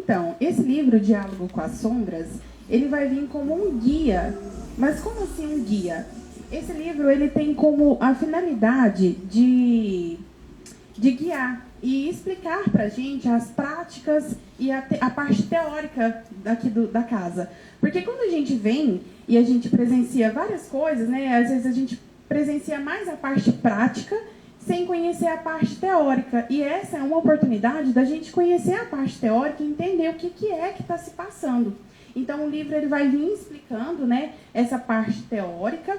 Então, esse livro, Diálogo com as Sombras, ele vai vir como um guia. Mas como assim um guia? Esse livro ele tem como a finalidade de guiar e explicar para a gente as práticas e a parte teórica daqui da casa. Porque quando a gente vem e a gente presencia várias coisas, né, às vezes a gente presencia mais a parte prática sem conhecer a parte teórica. E essa é uma oportunidade da gente conhecer a parte teórica e entender o que é que está se passando. Então, o livro ele vai vir explicando, né, essa parte teórica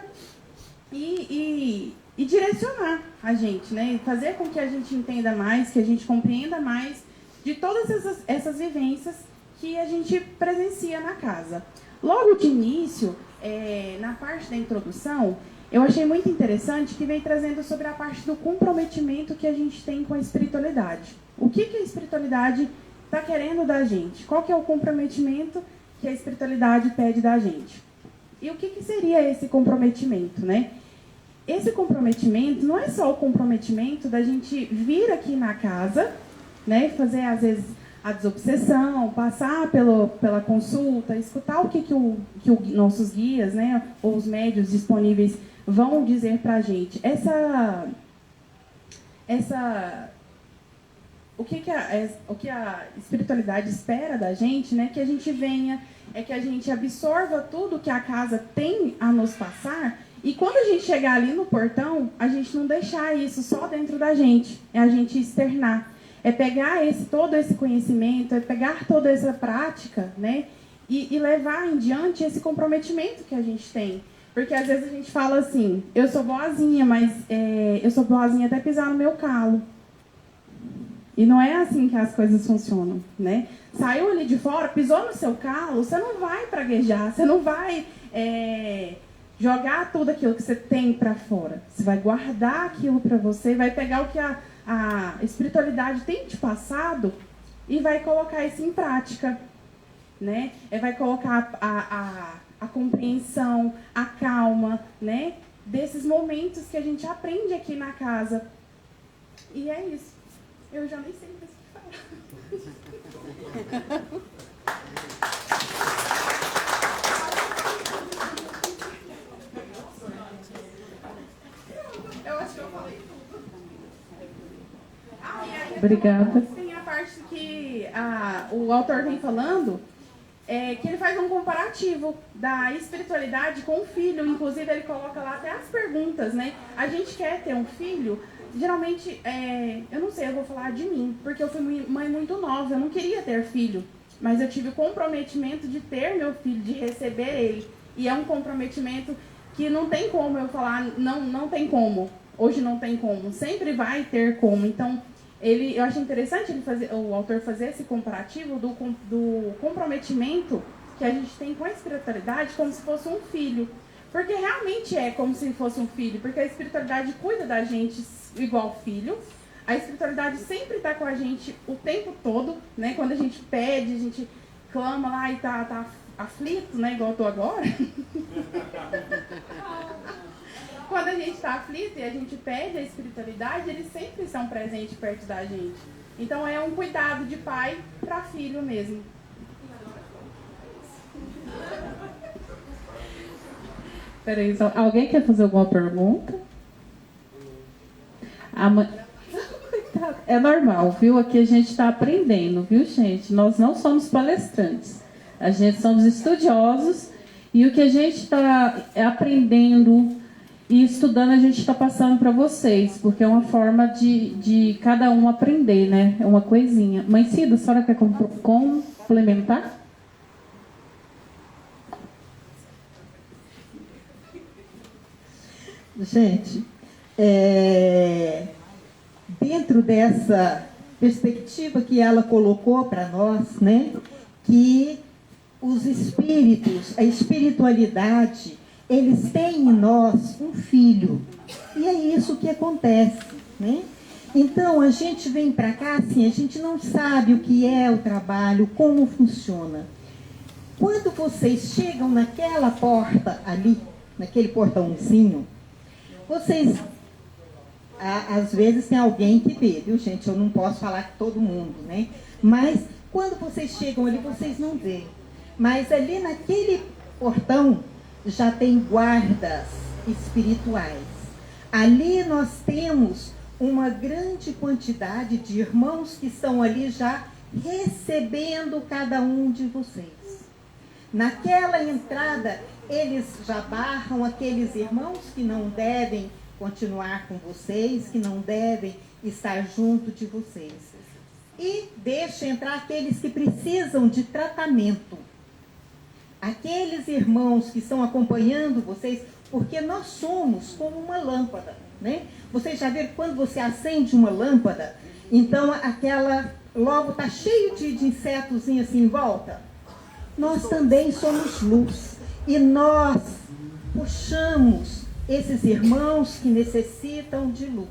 e direcionar a gente, né, fazer com que a gente entenda mais, que a gente compreenda mais de todas essas vivências que a gente presencia na casa. Logo de início, na parte da introdução, eu achei muito interessante que veio trazendo sobre a parte do comprometimento que a gente tem com a espiritualidade. O que a espiritualidade está querendo da gente? Qual que é o comprometimento que a espiritualidade pede da gente? E o que seria esse comprometimento, né? Esse comprometimento não é só o comprometimento da gente vir aqui na casa, né, fazer às vezes a desobsessão, passar pela consulta, escutar o que nossos guias, né, ou os médios disponíveis vão dizer para a gente. O que a espiritualidade espera da gente, né, que a gente venha, que a gente absorva tudo que a casa tem a nos passar. E quando a gente chegar ali no portão, a gente não deixar isso só dentro da gente, é a gente externar. É pegar todo esse conhecimento, é pegar toda essa prática, né, e levar em diante esse comprometimento que a gente tem. Porque às vezes a gente fala assim, eu sou boazinha, mas eu sou boazinha até pisar no meu calo. E não é assim que as coisas funcionam, né? Saiu ali de fora, pisou no seu calo, você não vai praguejar, você não vai jogar tudo aquilo que você tem para fora. Você vai guardar aquilo para você, vai pegar o que a espiritualidade tem te passado e vai colocar isso em prática, né? Vai colocar a compreensão, a calma, né? Desses momentos que a gente aprende aqui na casa. E é isso. Eu já nem sei mais o que falar. Eu acho que eu falei tudo. E aí, Obrigada. Tem a parte que o autor vem falando, que ele faz um comparativo da espiritualidade com o filho. Inclusive, ele coloca lá até as perguntas, né? A gente quer ter um filho. Geralmente, eu não sei, eu vou falar de mim, porque eu fui mãe muito nova, eu não queria ter filho, mas eu tive o comprometimento de ter meu filho, de receber ele. E é um comprometimento que não tem como eu falar, não tem como, hoje não tem como, sempre vai ter como. Então, eu acho interessante o autor fazer esse comparativo do comprometimento que a gente tem com a espiritualidade como se fosse um filho. Porque realmente é como se fosse um filho, porque a espiritualidade cuida da gente igual filho. A espiritualidade sempre está com a gente o tempo todo, né? Quando a gente pede, a gente clama lá e tá aflito, né? Igual eu tô agora. Quando a gente está aflito e a gente pede a espiritualidade, eles sempre são presentes perto da gente. Então é um cuidado de pai para filho mesmo. Peraí, alguém quer fazer alguma pergunta? É normal, viu? Aqui a gente está aprendendo, viu, gente? Nós não somos palestrantes. A gente somos estudiosos e o que a gente está aprendendo e estudando a gente está passando para vocês, porque é uma forma de cada um aprender, né? É uma coisinha. Mãe Cida, a senhora quer complementar? Gente, dentro dessa perspectiva que ela colocou para nós, né, que os espíritos, a espiritualidade, eles têm em nós um filho. E é isso que acontece, né? Então, a gente vem para cá, assim, a gente não sabe o que é o trabalho, como funciona. Quando vocês chegam naquela porta ali, naquele portãozinho, vocês, às vezes tem alguém que vê, viu, gente? Eu não posso falar com todo mundo, né? Mas Quando vocês chegam ali, vocês não veem. Mas ali naquele portão já tem guardas espirituais. Ali nós temos uma grande quantidade de irmãos que estão ali já recebendo cada um de vocês. Naquela entrada, eles já barram aqueles irmãos que não devem continuar com vocês, que não devem estar junto de vocês. E deixa entrar aqueles que precisam de tratamento. Aqueles irmãos que estão acompanhando vocês, porque nós somos como uma lâmpada, né? Vocês já viram quando você acende uma lâmpada, então aquela logo está cheio de insetos assim em volta? Nós também somos luz. E nós puxamos esses irmãos que necessitam de luz,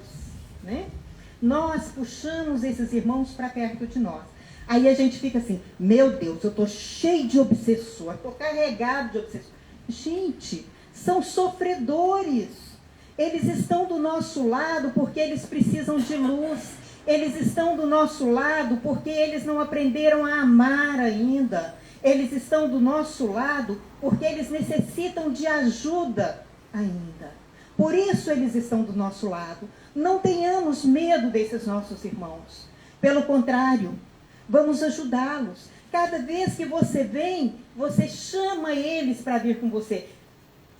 né? Nós puxamos esses irmãos para perto de nós. Aí a gente fica assim, meu Deus, eu estou cheio de obsessor, estou carregado de obsessor. Gente, são sofredores. Eles estão do nosso lado porque eles precisam de luz. Eles estão do nosso lado porque eles não aprenderam a amar ainda. Eles estão do nosso lado porque eles necessitam de ajuda ainda. Por isso eles estão do nosso lado. Não tenhamos medo desses nossos irmãos. Pelo contrário, vamos ajudá-los. Cada vez que você vem, você chama eles para vir com você.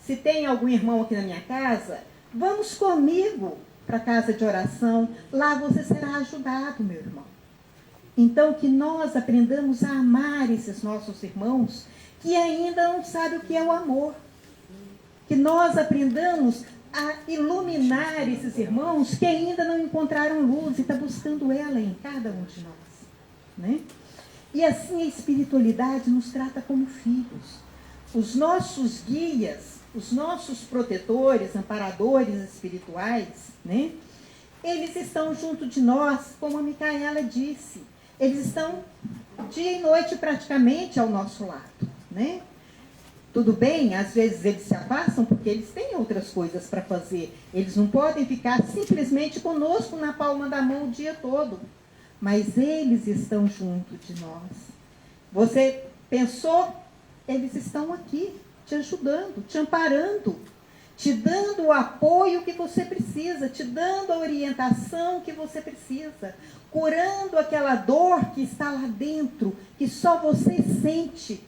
Se tem algum irmão aqui na minha casa, vamos comigo para a casa de oração. Lá você será ajudado, meu irmão. Então, que nós aprendamos a amar esses nossos irmãos que ainda não sabem o que é o amor. Que nós aprendamos a iluminar esses irmãos que ainda não encontraram luz e estão buscando ela em cada um de nós, né? E assim a espiritualidade nos trata como filhos. Os nossos guias, os nossos protetores, amparadores espirituais, né? Eles estão junto de nós, como a Micaela disse. Eles estão dia e noite praticamente ao nosso lado, né? Tudo bem, às vezes eles se afastam porque eles têm outras coisas para fazer. Eles não podem ficar simplesmente conosco na palma da mão o dia todo. Mas eles estão junto de nós. Você pensou? Eles estão aqui, te ajudando, te amparando, te dando o apoio que você precisa, te dando a orientação que você precisa, curando aquela dor que está lá dentro, que só você sente.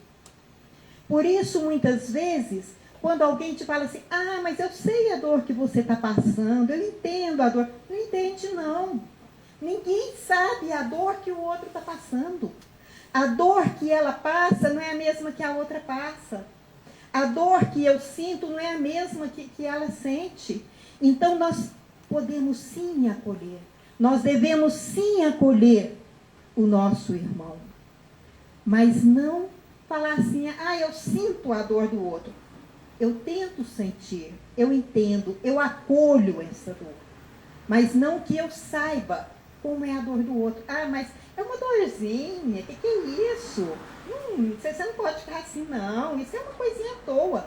Por isso, muitas vezes, quando alguém te fala assim, ah, mas eu sei a dor que você está passando, eu entendo a dor. Não entende, não. Ninguém sabe a dor que o outro está passando. A dor que ela passa não é a mesma que a outra passa. A dor que eu sinto não é a mesma que ela sente. Então, nós podemos sim acolher. Nós devemos sim acolher o nosso irmão. Mas não falar assim, ah, eu sinto a dor do outro. Eu tento sentir, eu entendo, eu acolho essa dor. Mas não que eu saiba como é a dor do outro. Ah, mas é uma dorzinha, que é isso? Você não pode ficar assim, não. Isso é uma coisinha à toa.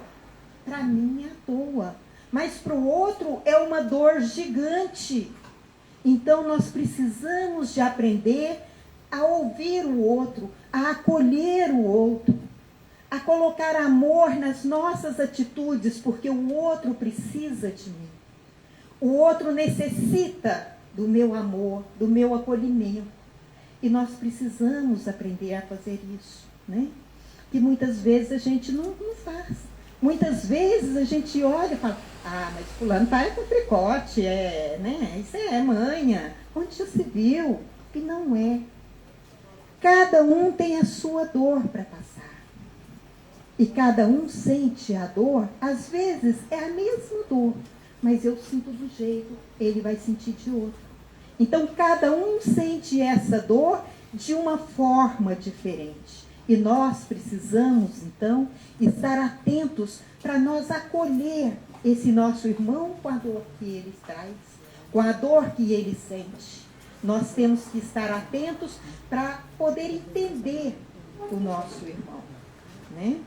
Para mim é à toa. Mas para o outro é uma dor gigante. Então nós precisamos de aprender a ouvir o outro, a acolher o outro, a colocar amor nas nossas atitudes, porque o outro precisa de mim. O outro necessita do meu amor, do meu acolhimento. E nós precisamos aprender a fazer isso, né? Que muitas vezes a gente não faz. Muitas vezes a gente olha e fala, ah, mas fulano tá com tricote, né? Isso é manha, onde já se viu? E não é. Cada um tem a sua dor para passar. E cada um sente a dor, às vezes é a mesma dor, mas eu sinto do jeito, ele vai sentir de outro. Então, cada um sente essa dor de uma forma diferente. E nós precisamos, então, estar atentos para nós acolher esse nosso irmão com a dor que ele traz, com a dor que ele sente. Nós temos que estar atentos para poder entender o nosso irmão, né?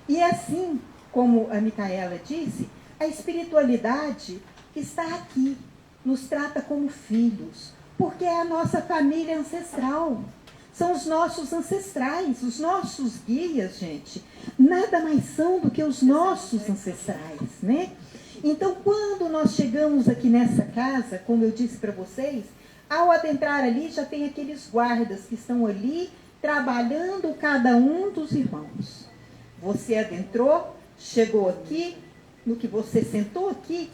E assim, como a Micaela disse, a espiritualidade está aqui, nos trata como filhos, porque é a nossa família ancestral. São os nossos ancestrais, os nossos guias, gente. Nada mais são do que os nossos ancestrais, né? Então, quando nós chegamos aqui nessa casa, como eu disse para vocês, ao adentrar ali, já tem aqueles guardas que estão ali, trabalhando cada um dos irmãos. Você adentrou, chegou aqui, no que você sentou aqui,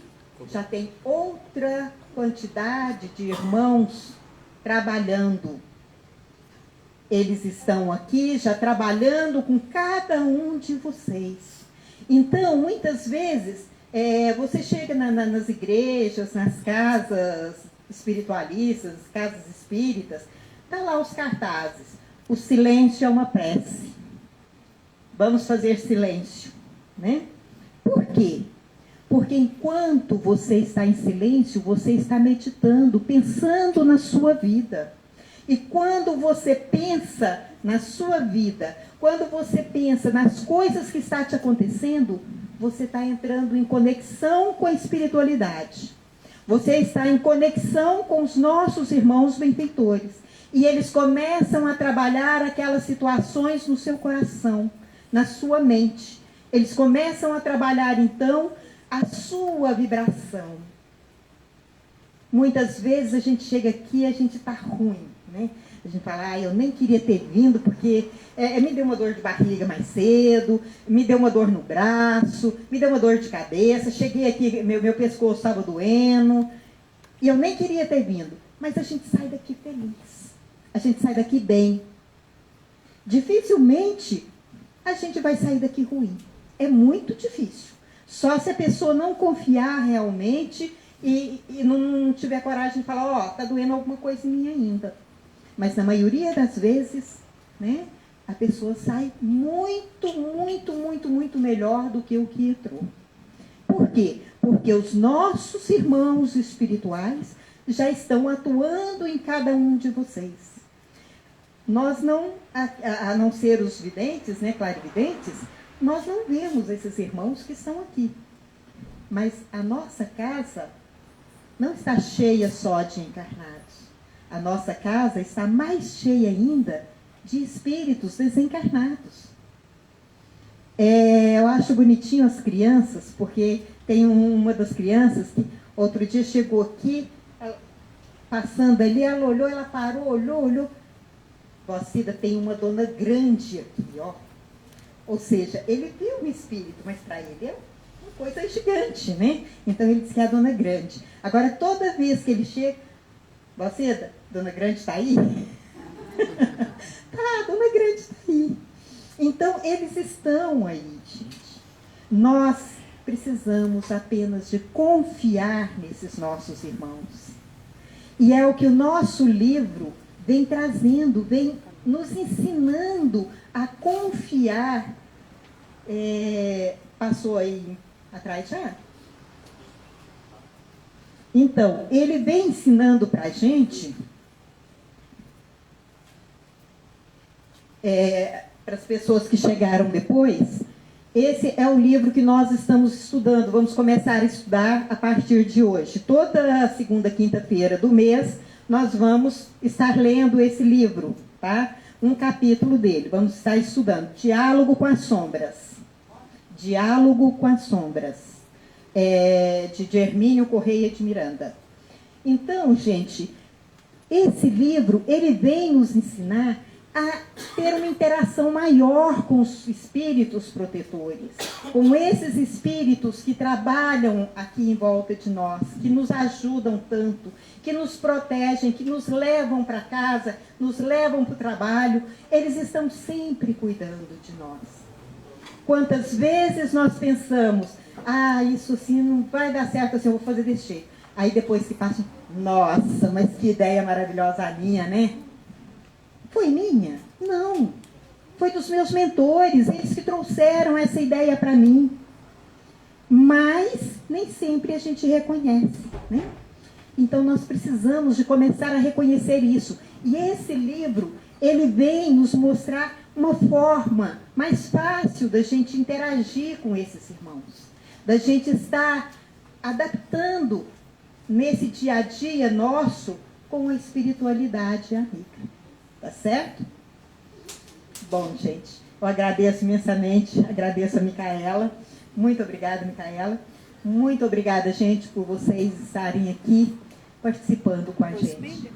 já tem outra quantidade de irmãos trabalhando. Eles estão aqui já trabalhando com cada um de vocês. Então, muitas vezes, você chega nas igrejas, nas casas espiritualistas, casas espíritas, está lá os cartazes. O silêncio é uma prece. Vamos fazer silêncio, né? Por quê? Porque enquanto você está em silêncio, você está meditando, pensando na sua vida. E quando você pensa na sua vida, quando você pensa nas coisas que estão te acontecendo, você está entrando em conexão com a espiritualidade. Você está em conexão com os nossos irmãos benfeitores. E eles começam a trabalhar aquelas situações no seu coração, na sua mente. Eles começam a trabalhar, então, a sua vibração. Muitas vezes a gente chega aqui e a gente está ruim, né? A gente fala, eu nem queria ter vindo porque me deu uma dor de barriga mais cedo, me deu uma dor no braço, me deu uma dor de cabeça, cheguei aqui, meu pescoço estava doendo, e eu nem queria ter vindo. Mas a gente sai daqui feliz, a gente sai daqui bem. Dificilmente a gente vai sair daqui ruim. É muito difícil. Só se a pessoa não confiar realmente e não tiver coragem de falar, está doendo alguma coisa em mim ainda. Mas na maioria das vezes, né, a pessoa sai muito, muito, muito, muito melhor do que o que entrou. Por quê? Porque os nossos irmãos espirituais já estão atuando em cada um de vocês. Nós não, a não ser os videntes, né, clarividentes, nós não vemos esses irmãos que estão aqui. Mas a nossa casa não está cheia só de encarnados. A nossa casa está mais cheia ainda de espíritos desencarnados. Eu acho bonitinho as crianças, porque tem uma das crianças que outro dia chegou aqui, passando ali, ela olhou, ela parou, olhou. Vocida, tem uma dona grande aqui, ó. Ou seja, ele viu um espírito, mas para ele é uma coisa gigante, né? Então ele disse que é a dona grande. Agora, toda vez que ele chega, Vocida, dona grande está aí? Tá, dona grande está aí. Então, eles estão aí, gente. Nós precisamos apenas de confiar nesses nossos irmãos. E é o que o nosso livro vem trazendo, vem nos ensinando a confiar. Passou aí atrás já? Então, ele vem ensinando para a gente, para as pessoas que chegaram depois, esse é o livro que nós estamos estudando, vamos começar a estudar a partir de hoje. Toda segunda, quinta-feira do mês, nós vamos estar lendo esse livro, tá? Um capítulo dele, vamos estar estudando, Diálogo com as Sombras. Diálogo com as Sombras, de Hermínio Correia de Miranda. Então, gente, esse livro, ele vem nos ensinar a ter uma interação maior com os espíritos protetores, com esses espíritos que trabalham aqui em volta de nós, que nos ajudam tanto, que nos protegem, que nos levam para casa, nos levam para o trabalho. Eles estão sempre cuidando de nós. Quantas vezes nós pensamos, isso assim não vai dar certo assim, eu vou fazer desse jeito. Aí depois que passa, nossa, mas que ideia maravilhosa a minha, né? Foi minha? Não. Foi dos meus mentores, eles que trouxeram essa ideia para mim. Mas nem sempre a gente reconhece, né? Então nós precisamos de começar a reconhecer isso. E esse livro, ele vem nos mostrar uma forma mais fácil da gente interagir com esses irmãos, da gente estar adaptando nesse dia a dia nosso com a espiritualidade amiga. Tá certo? Bom, gente, eu agradeço imensamente, agradeço a Micaela. Muito obrigada, Micaela. Muito obrigada, gente, por vocês estarem aqui participando com a gente.